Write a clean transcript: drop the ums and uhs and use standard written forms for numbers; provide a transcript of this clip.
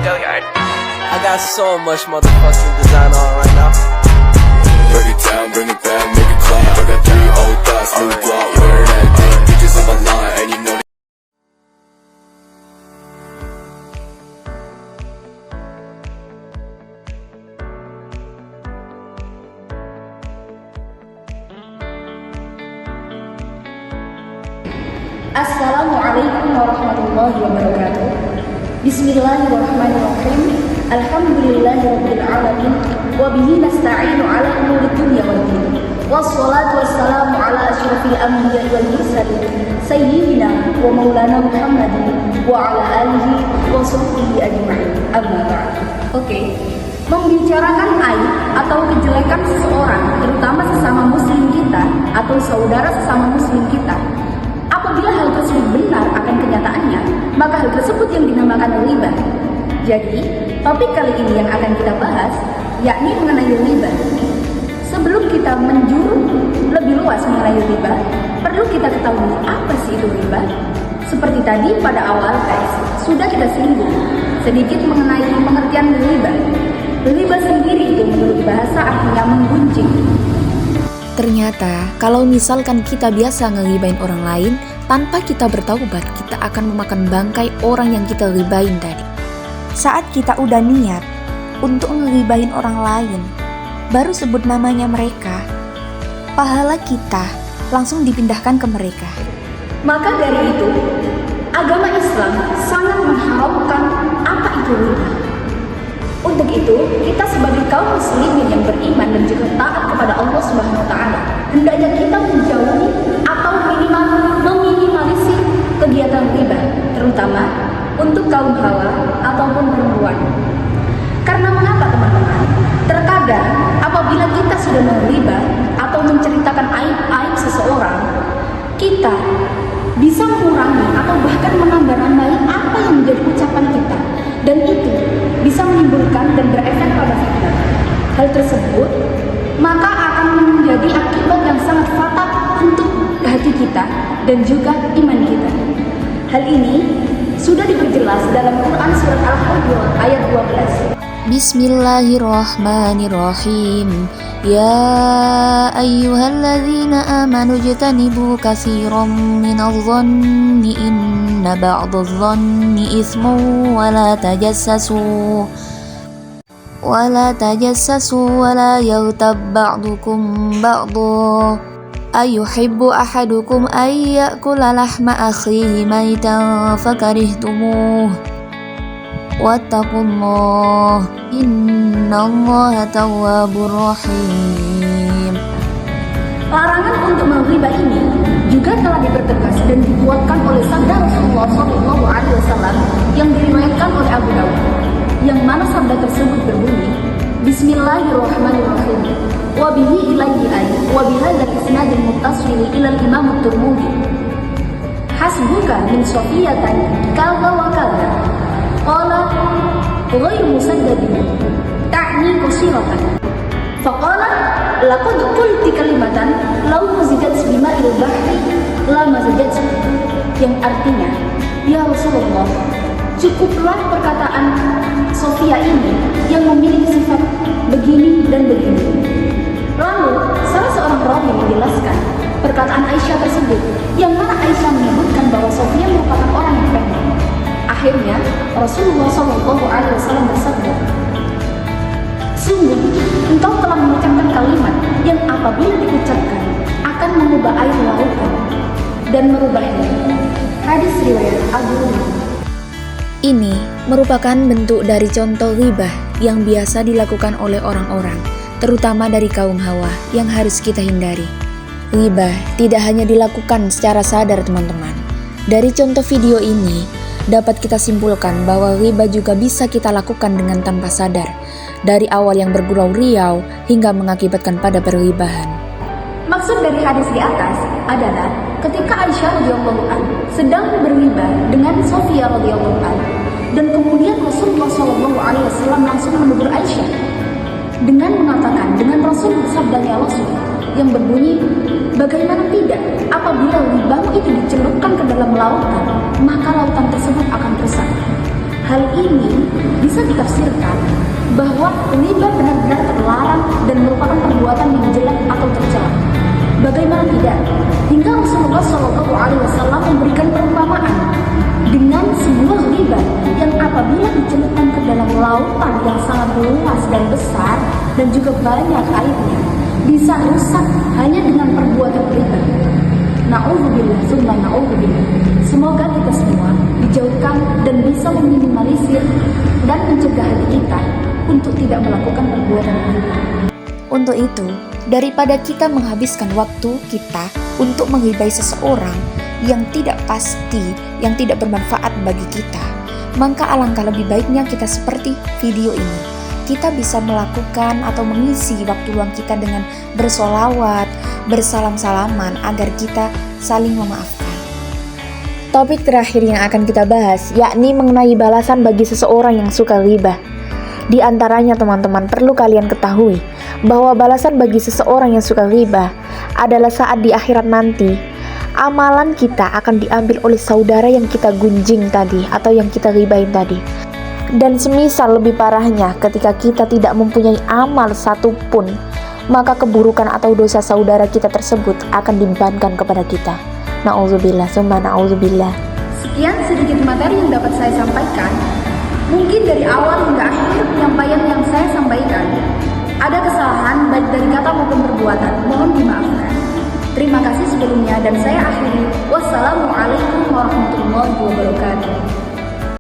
I got so much motherfucking design on right now. Break it down, bring it back, make it clap. I got 3 old thoughts, new block, where that day. Bitches on my line, and you know Assalamualaikum warahmatullahi wabarakatuh. Bismillahirrahmanirrahim. Alhamdulillahirabbil alamin wa bihi nasta'inu 'ala umuri dunya waddin. Wassalatu wassalamu 'ala asyrafil anbiya'i wal mursalin sayyidina wa maulana Muhammadin wa 'ala alihi wa sahbihi ajma'in. Amma ba'd. Oke. Membicarakan aib atau kejelekan seseorang, terutama sesama muslim kita atau saudara sesama muslim kita, apabila hal tersebut benar akan kenyataannya, maka hal tersebut yang dinamakan ghibah. Jadi, topik kali ini yang akan kita bahas, yakni mengenai ghibah. Sebelum kita menjuru lebih luas mengenai ghibah, perlu kita ketahui apa sih itu ghibah. Seperti tadi pada awal guys, sudah kita singgung sedikit mengenai pengertian ghibah. Ghibah sendiri itu menurut bahasa artinya menggunjing. Ternyata, kalau misalkan kita biasa ngegibain orang lain, tanpa kita bertaubat, kita akan memakan bangkai orang yang kita gibain tadi. Saat kita udah niat untuk ngegibain orang lain, baru sebut namanya mereka, pahala kita langsung dipindahkan ke mereka. Maka dari itu, agama Islam sangat mengharamkan apa itu ghibah. Untuk itu, kita sebagai kaum muslimin yang beriman dan juga taat kepada Allah Subhanahu wa taala, hendaknya kita menjauhi atau minimal meminimalisir kegiatan ghibah, terutama untuk kaum hawa ataupun perempuan. Karena mengapa teman-teman? Terkadang apabila kita sudah menghibah atau menceritakan aib-aib seseorang, kita bisa mengurangi atau bahkan menambah-nambahi apa yang menjadi ucapan kita, dan itu bisa menimbulkan dan berefek pada kita. Hal tersebut maka akan menjadi akibat yang sangat fatal untuk hati kita dan juga iman kita. Hal ini sudah diperjelas dalam Quran surat Al-Hujurat ayat 12. Bismillahirrahmanirrahim. Ya ayyuhalladzina amanu jtanibu katsiran minadh-dhanni inna ba'dadh-dhanni ismun wa la tajassasu wa la yaghtab ba'dukum ba'dha ayuhibbu ahadukum ay ya'kula lahma akhihi maytan fakarihtumuh wattaqullah innallaha tawwabur rahim. Larangan untuk menghibah ini juga telah dipertegas dan dikuatkan oleh sabda Rasulullah SAW yang diriwayatkan oleh Abu Dawud, yang mana sabda tersebut berbunyi, Bismillahirrahmanirrahim. Wa bihi ilayhi ay wa bihadzal isnadil muttasil ila al-Imam at-Tirmidzi. Hasbuka min safiyatan kaza wa kaza. Qala ghairu musaddadin ta'ni qasiratan. Faqala laqad qulti kalimatan law muzijat bima'il bahri la mazajat, yang artinya, ya Rasulullah, cukuplah perkataan Sofia ini yang memiliki sifat begini dan begini. Lalu salah seorang rawi menjelaskan perkataan Aisyah tersebut, yang mana Aisyah menyebutkan bahwa Sofia merupakan orang yang pendek. Akhirnya Rasulullah SAW bersabda, sungguh engkau telah mengucapkan kalimat yang apabila diucapkan akan mengubah air lautan dan merubahnya. Hadis riwayat Abu Hurairah. Ini merupakan bentuk dari contoh ghibah yang biasa dilakukan oleh orang-orang, terutama dari kaum hawa, yang harus kita hindari. Ghibah tidak hanya dilakukan secara sadar teman-teman. Dari contoh video ini, dapat kita simpulkan bahwa ghibah juga bisa kita lakukan dengan tanpa sadar, dari awal yang bergurau riau hingga mengakibatkan pada perghibahan. Maksud dari hadis di atas adalah ketika Aisyah radhiyallahu anha sedang berghibah dengan Sofia radhiyallahu anha, dan kemudian Rasulullah SAW langsung menegur Aisyah dengan mengatakan, dengan Rasul sabdanya Rasul yang berbunyi, bagaimana tidak apabila ghibahmu itu dicelupkan ke dalam lautan, maka lautan tersebut akan rusak. Hal ini bisa bisa ditafsirkan bahwa riba benar-benar terlarang dan merupakan perbuatan yang jelek atau tercela. Bagaimana tidak? Hingga Rasulullah SAW memberikan perumpamaan dengan sebuah riba yang apabila dicelupkan ke dalam lautan yang sangat luas dan besar dan juga banyak airnya, bisa rusak hanya dengan perbuatan riba. Na'udzubillah, summa na'udzubillah. Semoga kita semua dijauhkan dan bisa meminimalisir dan mencegah hati kita untuk tidak melakukan perbuatan riba. Untuk itu, daripada kita menghabiskan waktu kita untuk menghibai seseorang yang tidak pasti, yang tidak bermanfaat bagi kita, maka alangkah lebih baiknya kita seperti video ini. Kita bisa melakukan atau mengisi waktu luang kita dengan bersolawat, bersalam-salaman agar kita saling memaafkan. Topik terakhir yang akan kita bahas yakni mengenai balasan bagi seseorang yang suka ghibah. Di antaranya teman-teman perlu kalian ketahui bahwa balasan bagi seseorang yang suka ghibah adalah saat di akhirat nanti amalan kita akan diambil oleh saudara yang kita gunjing tadi atau yang kita ghibahin tadi. Dan semisal lebih parahnya ketika kita tidak mempunyai amal satupun, maka keburukan atau dosa saudara kita tersebut akan dibebankan kepada kita. Na'udzubillah, summa na'udzubillah. Sekian sedikit materi yang dapat saya sampaikan. Mungkin dari awal hingga akhir penyampaian yang saya sampaikan ada kesalahan baik dari kata maupun perbuatan, mohon dimaafkan. Terima kasih sebelumnya dan saya akhiri. Wassalamualaikum warahmatullahi wabarakatuh.